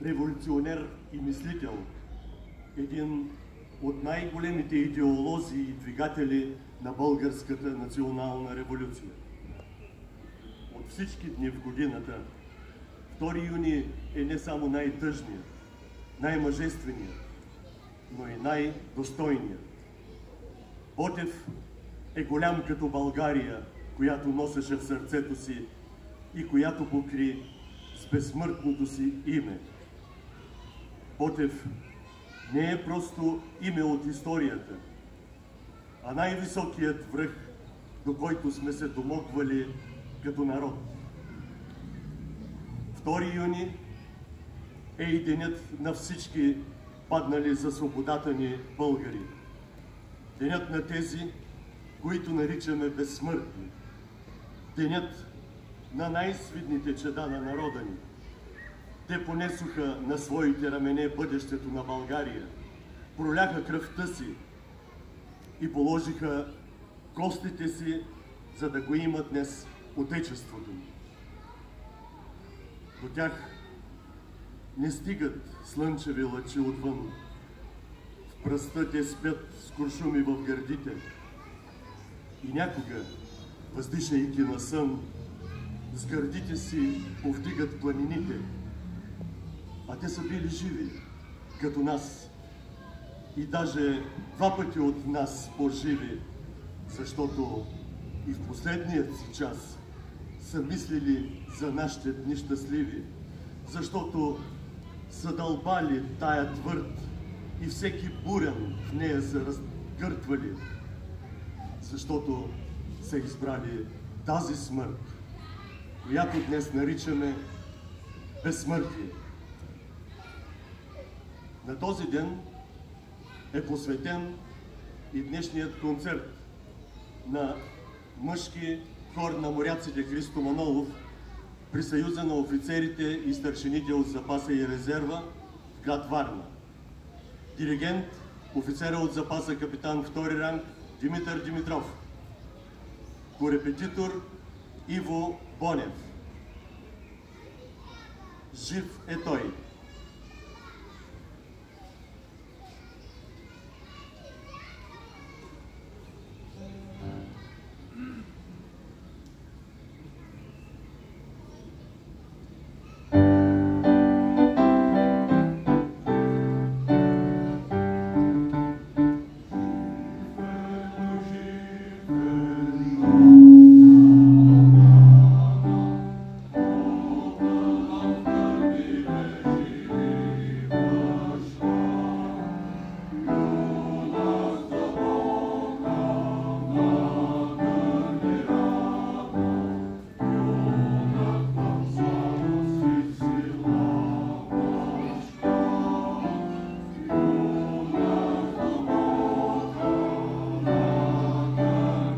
революционер и мислител, един от най-големите идеолози и двигатели на българската национална революция. От всички дни в годината, 2 юни е не само най-тъжният, най-мъжественият, но и най-достойният. Ботев е голям като България, която носеше в сърцето си и която покри с безсмъртното си име. Ботев не е просто име от историята, а най-високият връх, до който сме се домогвали като народ. 2 юни е и денят на всички паднали за свободата ни българи. Денят на тези, които наричаме безсмъртни. Денят на най-свидните чеда на народа ни. Те понесоха на своите рамене бъдещето на България, проляха кръвта си и положиха костите си, за да го имат днес отечеството ни. До тях не стигат слънчеви лъчи отвън. В пръста те спят с куршуми в гърдите. И някога, въздишайки на сън, с гърдите си повдигат планините. А те са били живи, като нас. И даже 2 пъти от нас по-живи, защото и в последният си час са мислили за нашите дни щастливи, защото са дълбали тая твърд и всеки бурен в нея са разгъртвали, защото са избрали тази смърт, която днес наричаме безсмъртие. На този ден е посветен и днешният концерт на мъжки хор на моряците Христо Манолов при Съюза на офицерите и старшините от запаса и резерва в град Варна. Диригент, офицера от запаса капитан 2 ранг Димитър Димитров. Корепетитор Иво Бонев. Жив е той!